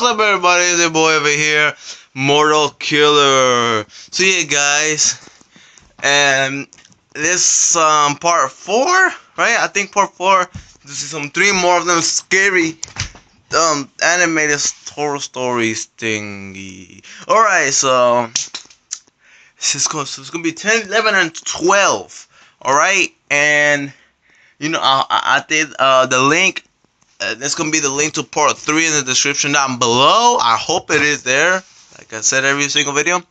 up, everybody? It's your boy over here, Mortal Killer. So yeah, guys, and this part 4, right? I think part 4. This is some 3 more of them scary animated horror stories thingy. All right, so it's gonna be 10, 11, and 12. All right, and you know I did the link. There's gonna be the link to part 3 in the description down below. I hope it is there. Like I said, every single video.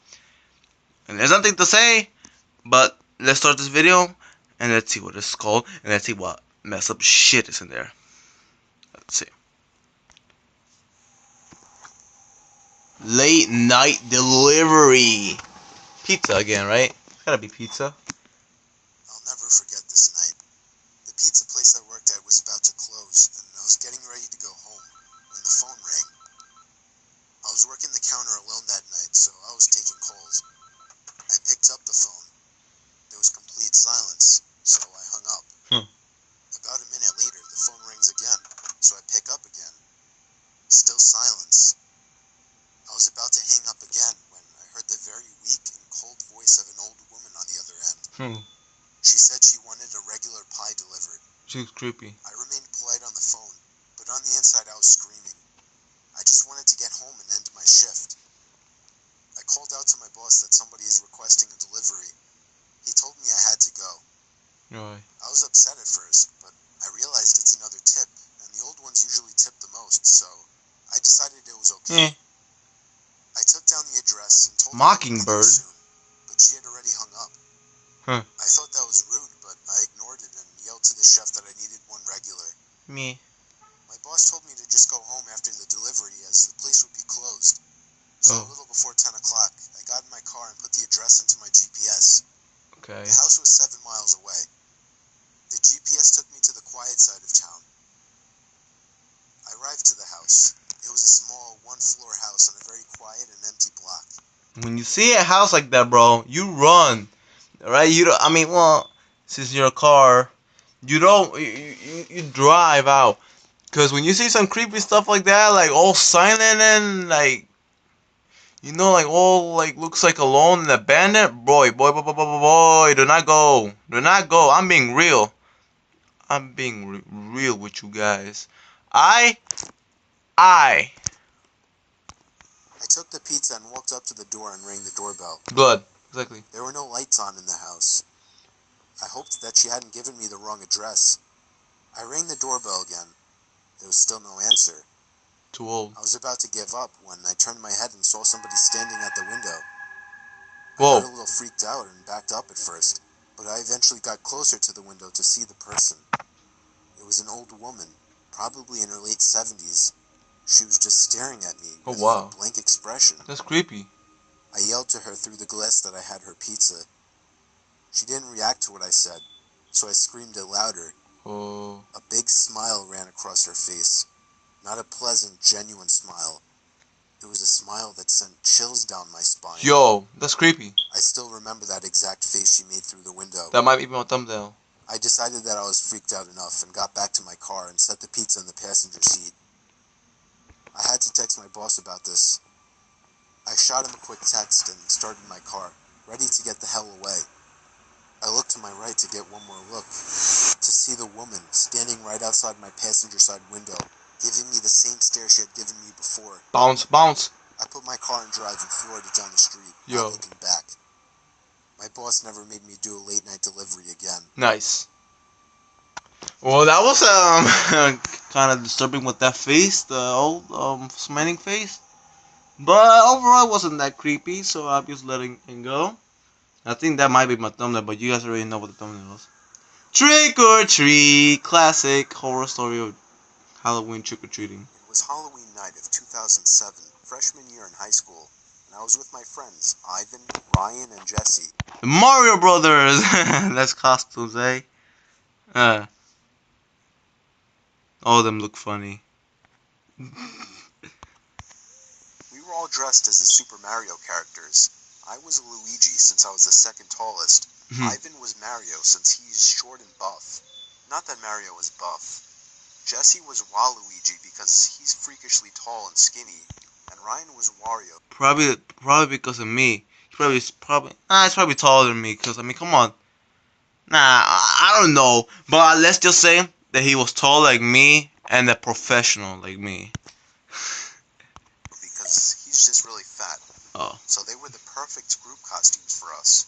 And there's nothing to say, but let's start this video and let's see what it's called and let's see what messed up shit is in there. Let's see. Late night delivery. Pizza again, right? It's gotta be pizza. I'll never forget this night. The pizza place I worked at was about to close, and I was getting ready to go home when the phone rang. I was working the counter alone that night, so I was taking calls. I picked up the phone. There was complete silence, so I hung up. About a minute later, the phone rings again, so I pick up again. Still silence. I was about to hang up again when I heard the very weak and cold voice of an old woman on the other end. She said she wanted a regular pie delivered. She was creepy. I remained polite on the phone, but on the inside I was screaming. I just wanted to get home and end my shift. I called out to my boss that somebody is requesting a delivery. He told me I had to go. Right. I was upset at first, but I realized it's another tip, and the old ones usually tip the most, so I decided it was okay. I took down the address and told her I'd be there soon, but she had already hung up. I thought that was rude, but I ignored it and yelled to the chef that I needed one regular. Me. My boss told me to just go home after the delivery as the place would be closed. So a little before 10 o'clock, I got in my car and put the address into my GPS. Okay. The house was 7 miles away. The GPS took me to the quiet side of town. I arrived to the house. It was a small, one-floor house on a very quiet and empty block. When you see a house like that, bro, you run. Right? You don't. I mean, well, since you're a car, you don't. You drive out. Cause when you see some creepy stuff like that, like all silent and like, you know, like all like looks like alone and abandoned, boy, do not go. Do not go. I'm being real. I'm being real with you guys. I took the pizza and walked up to the door and rang the doorbell. Blood. Exactly. There were no lights on in the house. I hoped that she hadn't given me the wrong address. I rang the doorbell again. There was still no answer. Too old. I was about to give up when I turned my head and saw somebody standing at the window. Whoa. I got a little freaked out and backed up at first, but I eventually got closer to the window to see the person. It was an old woman, probably in her late 70s. She was just staring at me with a blank expression. That's creepy. I yelled to her through the glass that I had her pizza. She didn't react to what I said, so I screamed it louder. A big smile ran across her face. Not a pleasant, genuine smile. It was a smile that sent chills down my spine. Yo, that's creepy. I still remember that exact face she made through the window. That might be my thumbnail. I decided that I was freaked out enough and got back to my car and set the pizza in the passenger seat. I had to text my boss about this. I shot him a quick text and started my car, ready to get the hell away. I looked to my right to get one more look, to see the woman standing right outside my passenger side window, giving me the same stare she had given me before. Bounce, bounce. I put my car in drive and floored it down the street, not looking back. My boss never made me do a late night delivery again. Nice. Well, that was kind of disturbing with that face, the old smiling face. But overall, it wasn't that creepy, so I'm just letting it go. I think that might be my thumbnail, but you guys already know what the thumbnail is. Trick or treat, classic horror story of Halloween trick or treating. It was Halloween night of 2007, freshman year in high school, and I was with my friends Ivan, Ryan, and Jesse. The Mario Brothers. That's costumes, eh? All of them look funny. We were all dressed as the Super Mario characters. I was Luigi since I was the second tallest. Ivan was Mario since he's short and buff. Not that Mario was buff. Jesse was Waluigi because he's freakishly tall and skinny. and Ryan was Wario. Probably because of me. It's probably taller than me. Cause I mean, come on. Nah, I don't know. But let's just say that he was tall like me and a professional like me. Because he's just really fat. Oh. So they were the perfect group costumes for us.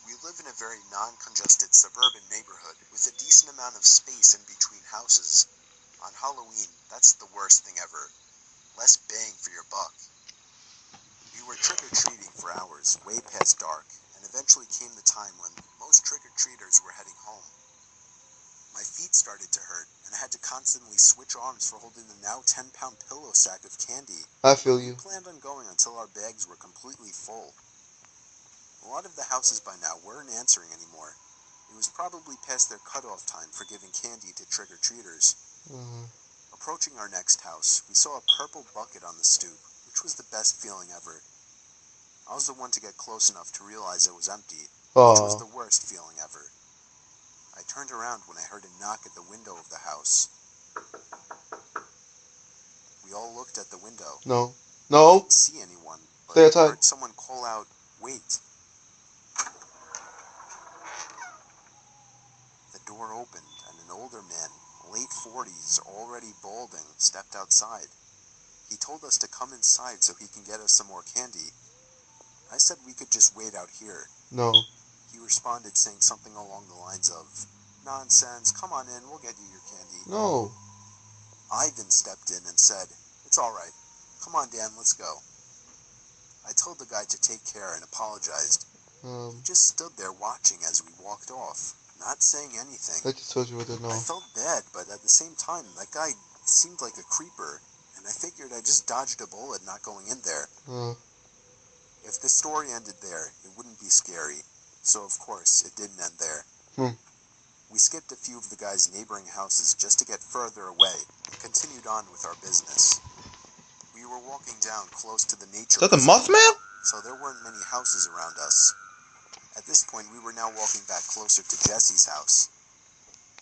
We live in a very non-congested suburban neighborhood with a decent amount of space in between houses. On Halloween, that's the worst thing ever. Less bang for your buck. We were trick-or-treating for hours, way past dark, and eventually came the time when most trick-or-treaters were heading home. My feet started to hurt, and I had to constantly switch arms for holding the now 10-pound pillow sack of candy. I feel We you. planned on going until our bags were completely full. A lot of the houses by now weren't answering anymore. It was probably past their cutoff time for giving candy to trick-or-treaters. Approaching our next house, we saw a purple bucket on the stoop, which was the best feeling ever. I was the one to get close enough to realize it was empty, which was the worst feeling ever. I turned around when I heard a knock at the window of the house. We all looked at the window. No. We No. didn't see anyone, but Stay we outside. heard someone call out, "Wait." The door opened, and an older man, late 40s, already balding, stepped outside. He told us to come inside so he can get us some more candy. I said we could just wait out here. No. He responded saying something along the lines of, "Nonsense, come on in, we'll get you your candy." No. Ivan stepped in and said, "It's alright. Come on, Dan, let's go." I told the guy to take care and apologized. He just stood there watching as we walked off, not saying anything. I just told you what to know. I felt bad, but at the same time, that guy seemed like a creeper, and I figured I just dodged a bullet not going in there. If the story ended there, it wouldn't be scary, so of course, it didn't end there. We skipped a few of the guy's neighboring houses just to get further away, and continued on with our business. We were walking down close to the nature Is that the reserve, Mothman? so there weren't many houses around us. At this point, we were now walking back closer to Jesse's house.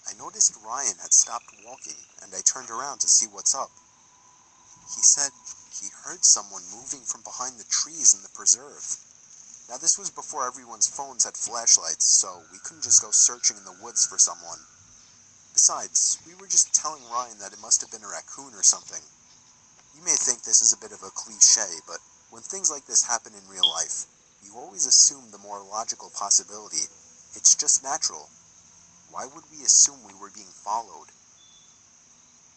I noticed Ryan had stopped walking, and I turned around to see what's up. He said he heard someone moving from behind the trees in the preserve. Now, this was before everyone's phones had flashlights, so we couldn't just go searching in the woods for someone. Besides, we were just telling Ryan that it must have been a raccoon or something. You may think this is a bit of a cliche, but when things like this happen in real life, you always assume the more logical possibility. It's just natural. Why would we assume we were being followed?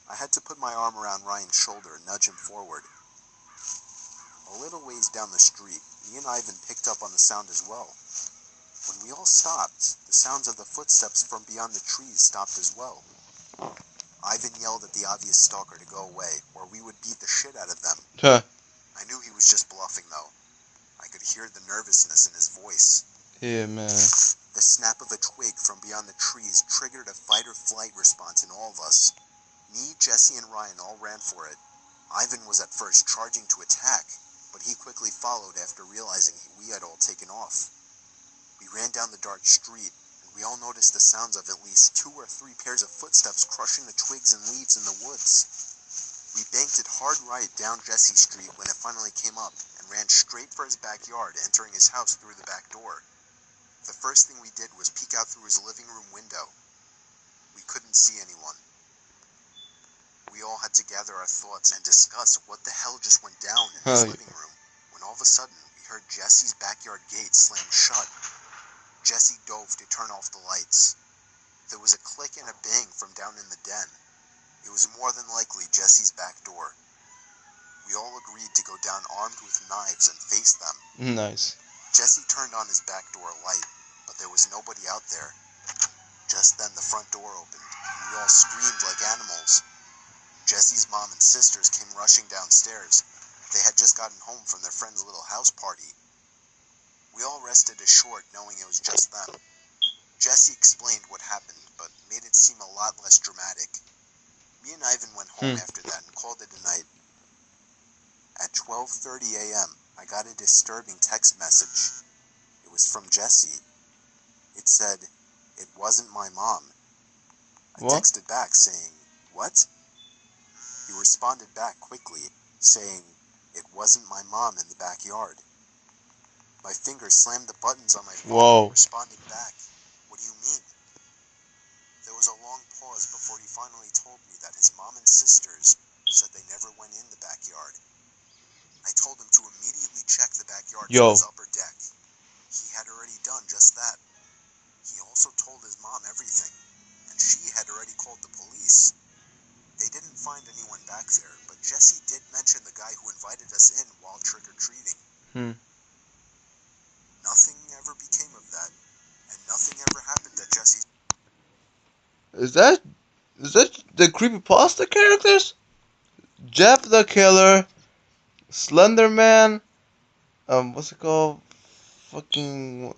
I had to put my arm around Ryan's shoulder and nudge him forward. A little ways down the street, me and Ivan picked up on the sound as well. When we all stopped, the sounds of the footsteps from beyond the trees stopped as well. Ivan yelled at the obvious stalker to go away, or we would beat the shit out of them. I knew he was just bluffing, though. I could hear the nervousness in his voice. Yeah, man. The snap of a twig from beyond the trees triggered a fight-or-flight response in all of us. Me, Jesse, and Ryan all ran for it. Ivan was at first charging to attack, but he quickly followed after realizing we had all taken off. We ran down the dark street, and we all noticed the sounds of at least 2 or 3 pairs of footsteps crushing the twigs and leaves in the woods. We banked it hard right down Jesse Street when it finally came up, and ran straight for his backyard, entering his house through the back door. The first thing we did was peek out through his living room window. We couldn't see anyone. We all had to gather our thoughts and discuss what the hell just went down in his living room, when all of a sudden we heard Jesse's backyard gate slam shut. Jesse dove to turn off the lights. There was a click and a bang from down in the den. It was more than likely Jesse's back door. We all agreed to go down armed with knives and face them. Nice. Jesse turned on his back door light, but there was nobody out there. Just then the front door opened, and we all screamed like animals. Jesse's mom and sisters came rushing downstairs. They had just gotten home from their friend's little house party. We all rested assured knowing it was just them. Jesse explained what happened, but made it seem a lot less dramatic. Me and Ivan went home after that and called it a night. At 12:30 a.m., I got a disturbing text message. It was from Jesse. It said, "It wasn't my mom." I texted back saying, "What?" He responded back quickly, saying, It wasn't my mom in the backyard. My fingers slammed the buttons on my phone, Whoa. responding back. What do you mean? There was a long pause before he finally told me that his mom and sisters said they never went in the backyard. I told him to immediately check the backyard for his upper deck. He had already done just that. He also told his mom everything, and she had already called the police. They didn't find anyone back there, but Jesse did mention the guy who invited us in while trick-or-treating. Nothing ever became of that, and nothing ever happened at Jesse's. Is that the creepypasta characters? Jeff the Killer, Slender Man, what's it called? Fucking,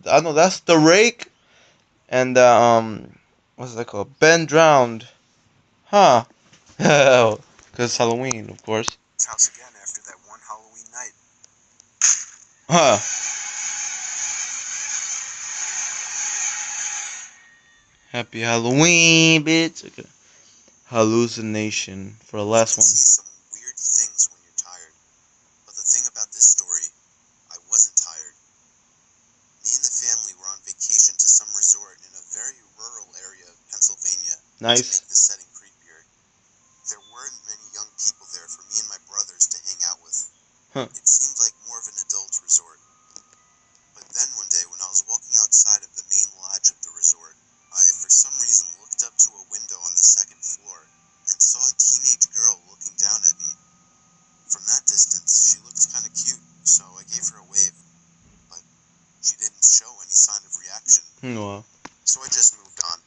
I know that's the Rake, and what's that called? Ben Drowned. Huh. Because Halloween, of course. House again after that one Halloween night. Huh. Happy Halloween, bitch. Okay. Hallucination for the last one. You can see some weird things when you're tired, but the thing about this story, I wasn't tired. Me and the family were on vacation to some resort in a very rural area of Pennsylvania. Nice. To make the setting creepier. There weren't many young people there for me and my brothers to hang out with. Huh. It seemed like more of an adult resort. But then one day when I was walking outside of the main lodge of the resort, I for some reason looked up to a window on the second floor and saw a teenage girl looking down at me. From that distance, she looked kind of cute, so I gave her a wave, but she didn't show any sign of reaction. Wow. So I just moved on.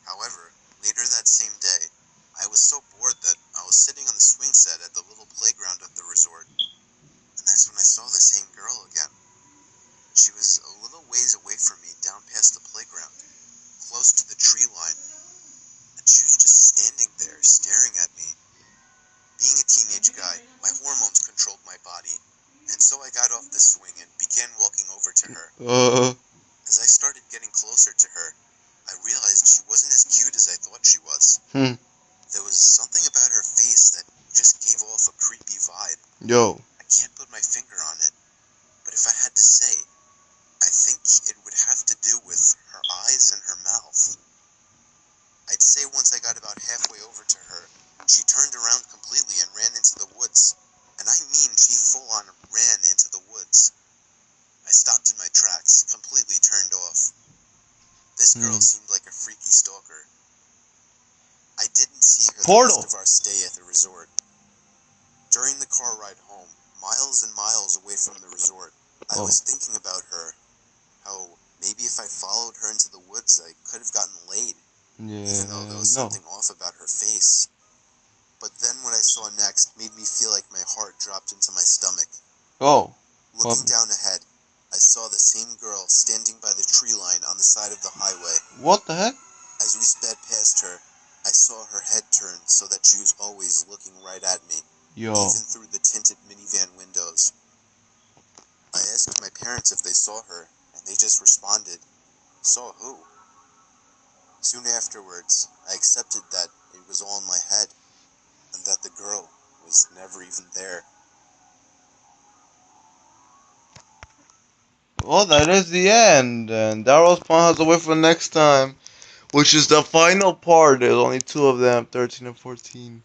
However, later that same day, I was so bored that I was sitting on the swing set at the little playground of the resort, and that's when I saw the same girl again. She was a little ways away from me, down past the playground, close to the tree line, and she was just standing there, staring at me. Being a teenage guy, my hormones controlled my body, and so I got off the swing and began walking over to her. As I started getting closer to her, I realized she wasn't as cute as I thought she was. There was something about her face that just gave off a creepy vibe. Yo. I can't put my finger on it, but if I had to say, I think it would have to do with her eyes and her mouth. I'd say once I got about halfway over to her, she turned around completely and ran into the woods. And I mean she full-on ran into the woods. I stopped in my tracks, completely turned off. This girl seemed like a freaky stalker. I didn't see her the rest of our stay at the resort. During the car ride home, miles and miles away from the resort, I was thinking about her. How maybe if I followed her into the woods, I could have gotten laid. Yeah, even though there was something off about her face. But then what I saw next made me feel like my heart dropped into my stomach. Looking down ahead, I saw the same girl standing by the tree line on the side of the highway. What the heck? As we sped past her, I saw her head turn so that she was always looking right at me, even through the tinted minivan windows. I asked my parents if they saw her, and they just responded, "Saw who?" Soon afterwards, I accepted that it was all in my head, and that the girl was never even there. Well, that is the end, and Daryl's Pawn has to wait for next time, which is the final part. There's only two of them, 13 and 14.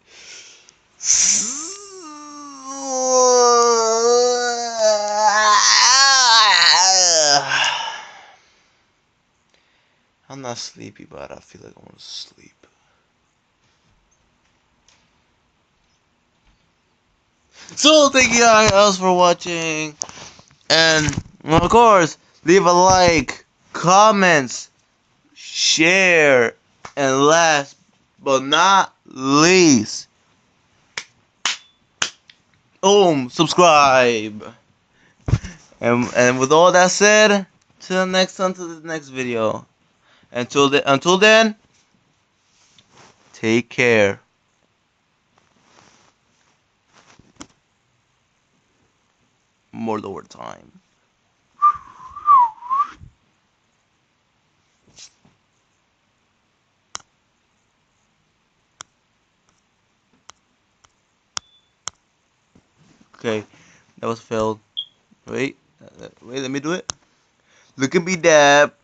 I'm not sleepy, but I feel like I want to sleep. So, thank you guys for watching. And, of course, leave a like, comments, share, and last but not least, subscribe. And with all that said, till next time, to the next video. Until then, take care. More lower time. Okay, that was failed. Wait, wait, let me do it. Look at me, Dab.